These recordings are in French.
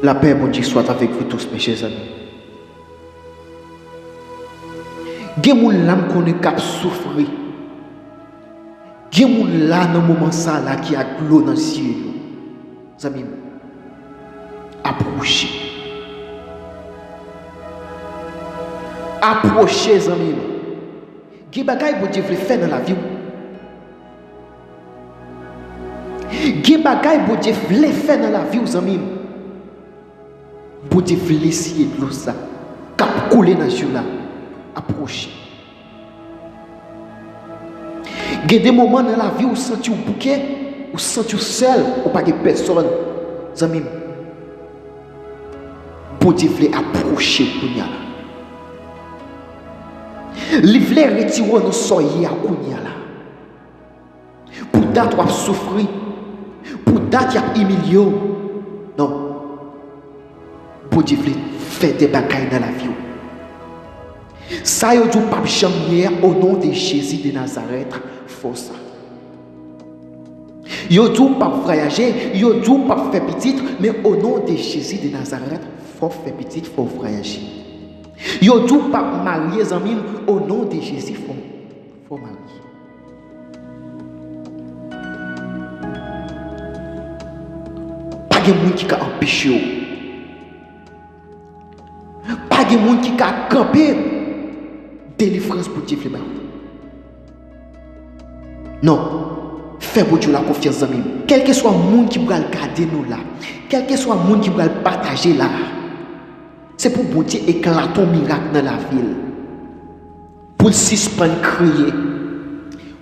La paix, bon Dieu, soit avec vous tous, mes chers amis. Gen moun l'âme qu'on est cap souffrir. Gen moun là dans moment ça là qui a l'eau dans le ciel. Amis, approchez. Approchez, amis. Gen bagay bon Dieu veut faire dans la vie. Gen bagay bon Dieu veut faire dans la vie, amis. Bon Dieu veut laisser de l'eau ça. Cap couler dans le là. Approchez. Il y a des moments dans la vie où vous sentez un bouquet, où vous sentez seul, où pas de personne. Amis, bon Dieu veut approcher Kounia. Il veut retirer nos soyez à Kounia. Pour date vous souffrir, pour date vous humilié. Non. Bon Dieu veut faire des bagailles dans la vie. Ça y est, du pape Jean-Pierre au nom de Jésus de Nazareth, faut ça. Yo du pape voyager, yo du pape faire petit, mais au nom de Jésus de Nazareth, faut faire petit, faut voyager. Yo du pape marier amis, au nom de Jésus, faut marier. Pas de monde qui a empêché. Pas de monde qui a campé. Délivrance pour Dieu. Non. Fais pour Dieu la confiance, amis. Quel que soit le monde qui va garder nous là, quel que soit le monde qui va partager là, c'est pour bon Dieu éclater un miracle dans la ville. Pour suspendre crier.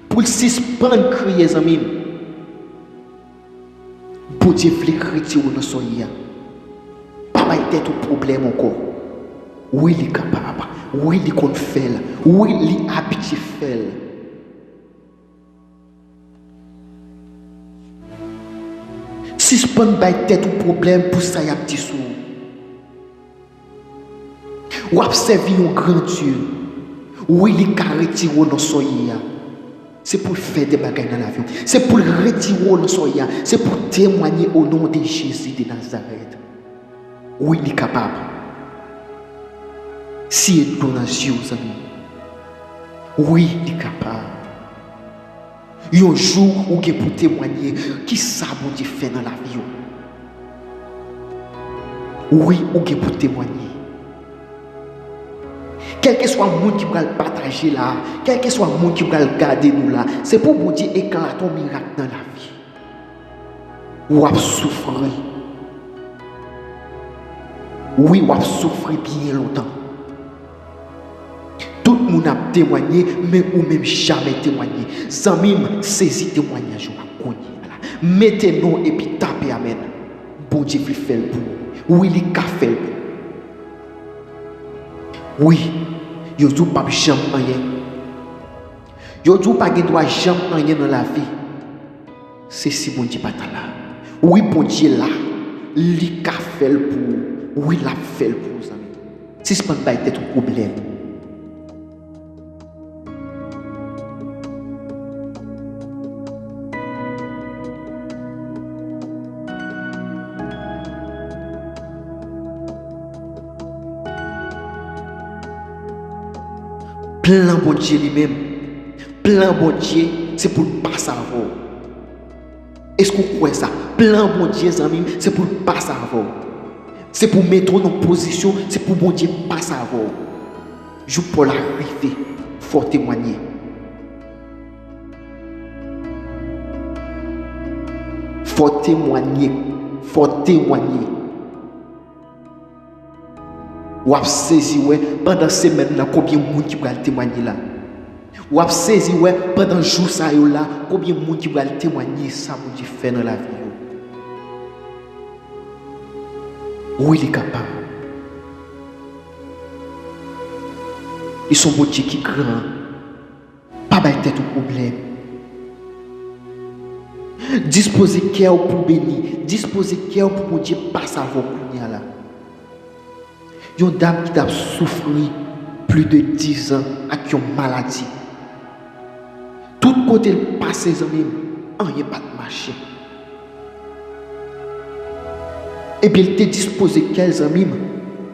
Pour suspendre crier, amis. Bon Dieu veut retirer nos soins. Pas de tête au problème encore. Oui, il est capable. Oui, il est fait. Oui, il est habitué fait. Si je prends pas tête au problème, pour ça, il y a un petit sou. Ou observer un grand Dieu. Oui, il est retiré nos soins. C'est pour faire des bagages dans la vie. C'est pour retirer nos soins. C'est pour témoigner au nom de Jésus de Nazareth. Oui, il est capable. Si il est dans les yeux, amis. Oui, il est capable. Il y a un jour où il pour témoigner qui ça bon Dieu fait dans la vie. Oui, où il pour témoigner. Quel que soit le monde qui va le partager là, quel que soit le monde qui va le garder nous là, c'est pour bon Dieu éclater un miracle dans la vie. Ou à souffrir. Oui, ou à souffrir bien longtemps. Tout le monde a témoigné, mais ou même jamais témoigné. Sans même saisir témoignage. Mettez-nous et puis tapez amen. Bon Dieu veut faire le pour. Oui, il a fait le pour. Oui, il n'y a pas jamais rien. Il n'y a pas jamais rien dans la vie. C'est si bon Dieu pas là. Oui, bon Dieu là. Il a fait le pour. Oui, il a fait le pour. Si ce n'est pas être un problème. Plan bon Dieu lui-même. Plan bon Dieu, c'est pour ne pas savoir. Est-ce que vous croyez ça? Plan bon Dieu, amis, c'est pour ne pas savoir. C'est pour mettre en position, c'est pour bon Dieu ne pas savoir. Je peux l'arriver, il faut témoigner. Faut témoigner. Faut témoigner. Ou ap saisi ouais pendant semaine là combien de monde qui va témoigner là. Ou ap saisi ouais pendant jour ça yo là combien de monde qui va témoigner ça mon Dieu fait dans la vie. Oui, il est capable. Ils sont bon Dieu qui grand. Pas de tête au problème. Disposez cœur pour bénir, disposez cœur pour mon Dieu passe avant qu'on là. Une dame qui a souffert plus de 10 ans avec une maladie. Tout côté le passé, rien pas de marché. Et puis il te disposé quels amis.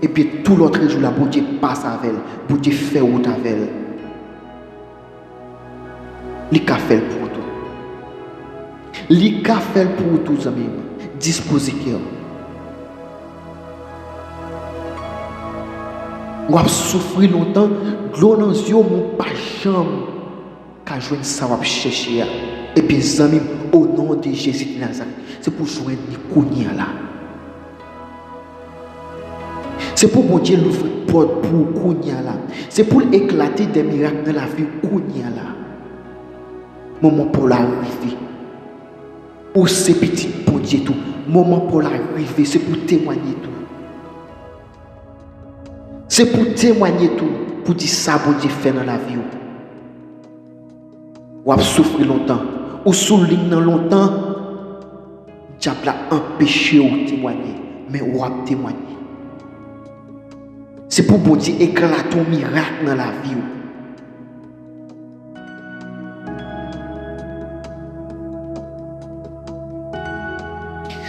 Et puis tout l'autre jour là, bon Dieu passe avec elle. Bon Dieu fait route avec elle. Il a fait pour tout. Il a fait pour tout, amis. Disposé cœur. On a souffert longtemps. L'eau dans les yeux, mon pas jamais. Quand je joindre ça, on va chercher. Et puis, amis, au nom de Jésus de Nazareth, c'est pour joindre les là. C'est pour bon Dieu l'ouvrir porte pour Kounia là. C'est pour éclater des miracles dans la vie Kounia là. Moment pour l'arrivée. Ou c'est petit bon Dieu tout. Moment pour l'arrivée, c'est pour témoigner tout. C'est pour témoigner tout. Pour dire ça bon Dieu fait dans la vie. Ou a souffrir longtemps. Ou souligne longtemps. Diable a empêché de témoigner. Mais ou a témoigné. C'est pour bon Dieu éclater un miracle dans la vie.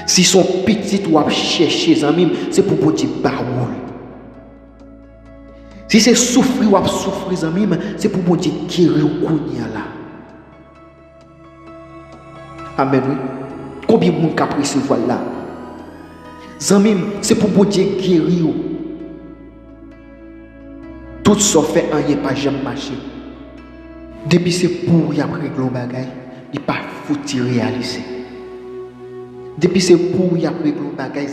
Si son petit ou chercher les amis, c'est pour bon Dieu parole. Si c'est souffrir ou souffrir les amis, c'est pour bon Dieu guérir au kounya là. Amen. Combien de monde qui a pris ce voile là? Amis, c'est pour bon Dieu guérir. Tout ça fait un n'est pas jamais marché. Depuis c'est pour y après le bagage, il pas foutu réaliser. Depuis c'est pour y après le bagage,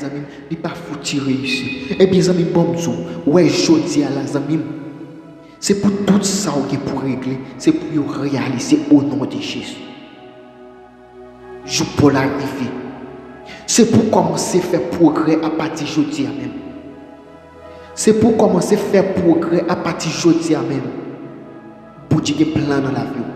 il pas foutu réussir. Et bien amis bon Dieu, ouais jodi à la amis, c'est pour tout ça qui pour régler, c'est pour réaliser au nom de Jésus. Je pour l'arriver. C'est pour commencer à faire progrès à partir de jodi à même. C'est pour commencer à faire progrès à partir de aujourd'hui même. Pour dire des plans dans la vie.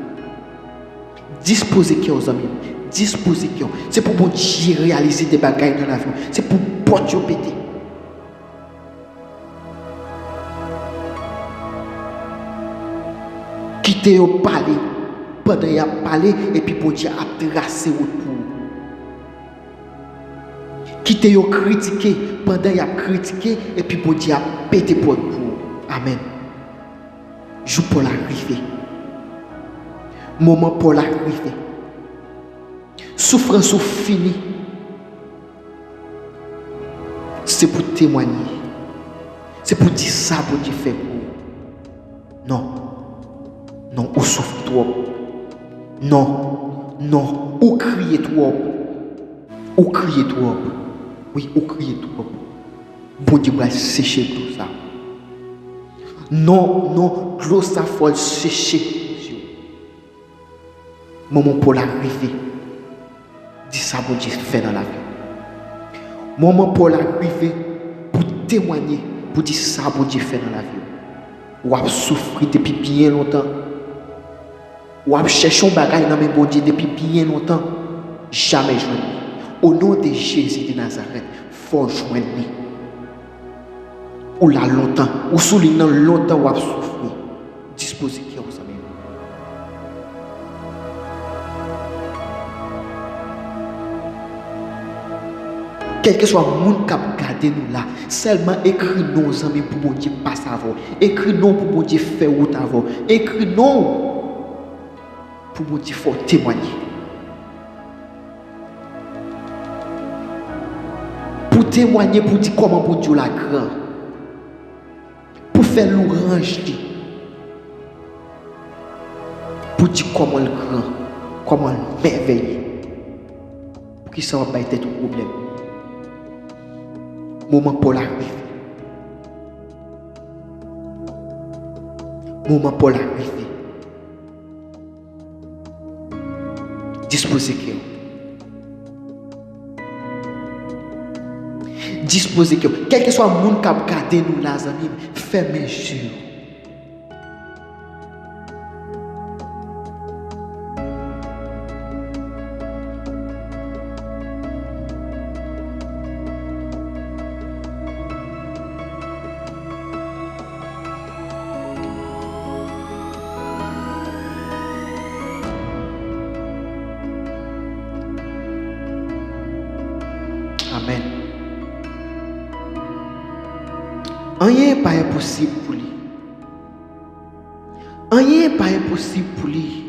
Disposer qui aux amis. Disposer qui. C'est pour Dieu réaliser des bagailles dans la vie. C'est pour porter au pété. Quitter au palais. Pendant qu'il a parlé et puis pour Dieu a tracé autour. Quitter au critiquer pendant qu'il a critiqué et puis pour Dieu a pété pour vous. Amen. Jour pour l'arrivée. Moment pour l'arrivée. Souffrance finie. C'est pour témoigner. C'est pour dire ça pour Dieu fait pour. Non. Non, ou souffre trop. Non. Non. Ou crier trop. Ou crier trop. Oui, ou crier trop. Bon Dieu va sécher tout ça. Non, non, l'eau ça faut sécher. Moment pour l'arrivée. Dis ça, bon Dieu fait dans la vie. Moment pour l'arrivée, pour témoigner, pour dire ça, bon Dieu fait dans la vie. Ou a souffert depuis bien longtemps. Ou a cherché un bagage dans mes bon Dieu depuis bien longtemps. Jamais joindre. Au nom de Jésus de Nazareth, faut joindre. Ou là longtemps, ou soulignant longtemps ou a souffert. Disposez qui vous amis. Quel que soit le monde qui a gardé nous là, seulement écrit nos amis pour bon Dieu passer avant. Écrit non pour bon Dieu faire route avant. Écrit non pour bon Dieu faut témoigner. Pour témoigner, pour dire comment bon Dieu la grand. Pour faire l'orange. Pour dire comment le grand, comment le merveilleux. Pour qu'il ne soit pas être un problème. Moment pour l'arrivée. Moment pour l'arrivée. Disposez que. Disposez que. Quel que soit le monde qui a gardé nous, les amis, fermez les yeux. Amen. Rien n'est pas impossible pour lui. Rien n'est pas impossible pour lui.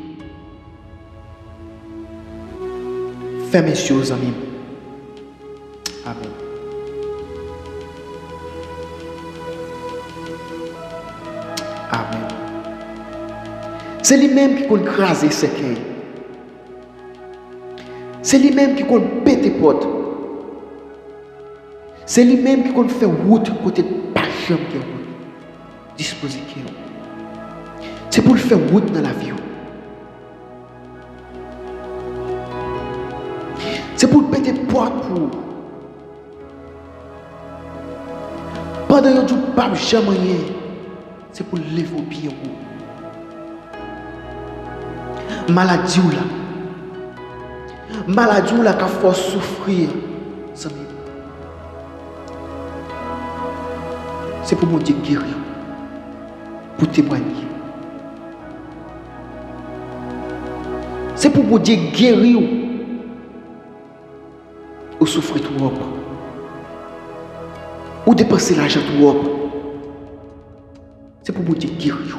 Fais mes choses, amis. Amen. Amen. C'est lui-même qui compte craser ses cœurs. C'est lui-même qui compte péter porte. C'est lui-même qui compte faire route côté pas jamais qui route. Disposer qui route. C'est pour le faire route dans la vie. C'est pour péter porte pour. Pendant que tu ne pas jamais rien, c'est pour lever au pied. Maladie ou là. Maladie ou là qui faut souffrir. C'est pour mon Dieu guérir. Pour témoigner. C'est pour mon Dieu guérir. Ou souffrir tout le monde. Ou dépenser l'argent tout le monde. C'est pour mon Dieu guérir.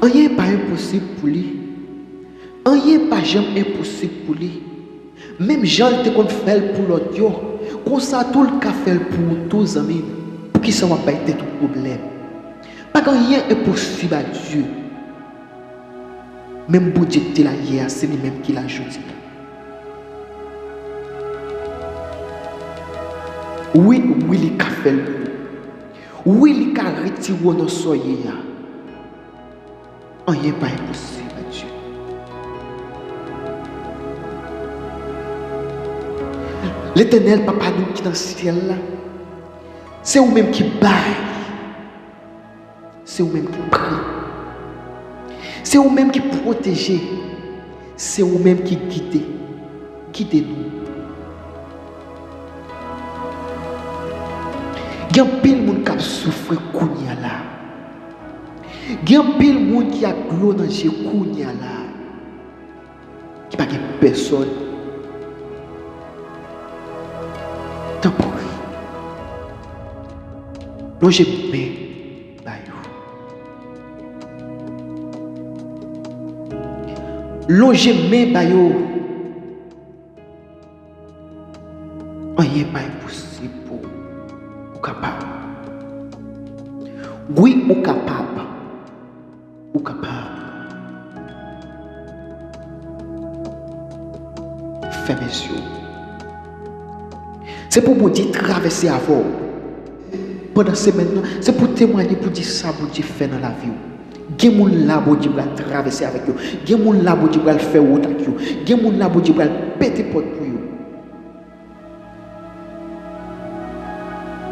Rien n'est pas impossible pour lui. Rien n'est pas jamais impossible pour lui. Même Jean te qu'on fait pour l'autre, comme ça tout le cas fait pour tous amis, pour qui ça va pas être tout problème. Pas que rien est possible à Dieu. Même pour Dieu qui l'a hier, c'est lui-même qui l'a ajouté. Oui, il a fait le pour. Oui, il a retiré nos soyez. Rien n'est pas impossible à Dieu. L'Éternel, Papa, nous qui dans le ciel là, c'est vous-même qui baille, c'est vous-même qui prie, c'est vous-même qui protège, c'est vous-même qui guide. Guidez-nous. Il y a pile monde qui a souffert kounya là. Il y a pile monde qui a gloré kounya là. Qui pas personne. Tant pis. Longez main bayou. Longez main bayou. Rien n'est pas impossible pour ou capable. Oui, ou capable. Ou capable. Fais mes yeux. C'est pour vous dire traverser avant. Pendant ces semaines, c'est pour témoigner, pour dire ça, pour dire faire dans la vie. Il y a des gens là qui vont traverser avec vous. Il y a des gens là qui vont faire route avec vous. Il y a des gens là qui vont péter porte pour vous.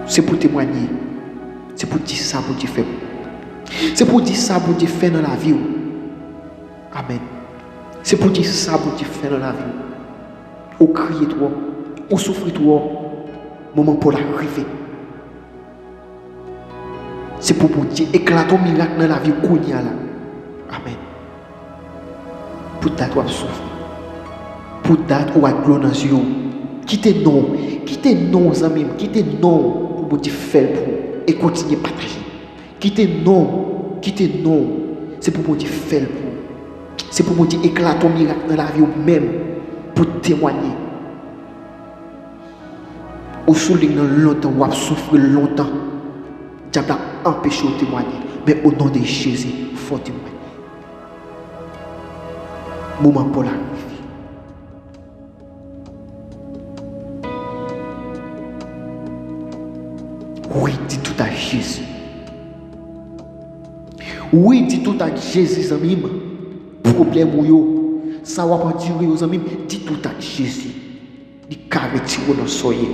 C'est pour témoigner. C'est pour dire ça, pour dire faire. C'est pour dire ça, pour dire faire dans la vie. Amen. C'est pour dire ça, pour dire faire dans la vie. Ou crier toi, ou souffrir toi. Moment pour l'arrivée. C'est pour vous dire éclate un miracle dans la vie qu'on y a là. Amen. Pour date ou à souffrir. Pour date ou à gloire dans yeux. Quittez non. Quittez non, amis. Quittez non pour vous dire faire pour et continuer à partager. Quittez non. Quittez non. C'est pour vous dire faire pour. C'est pour vous dire éclate un miracle dans la vie ou même pour témoigner. Ou souligne longtemps, ou souffrir longtemps. Diable a empêché de témoigner. Mais au nom de Jésus, il faut témoigner. Moment pour la vie. Oui, dis tout à Jésus. Oui, dis tout à Jésus, amis. Problème ou yo, ça va pas durer aux amis. Dis tout à Jésus. Il a retiré dans soyez.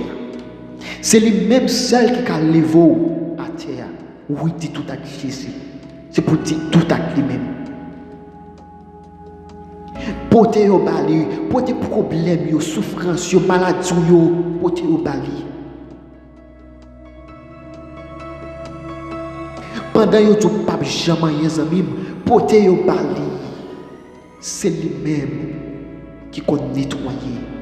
C'est lui-même seul qui a levé à terre. Oui, dit tout à Jésus. C'est pour dire tout à lui-même. Portez au bali, portez problème, souffrance, maladie, portez au bali. Pendant que tu ne peux jamais les amis, portez au bali. C'est lui-même qui peut nettoyer.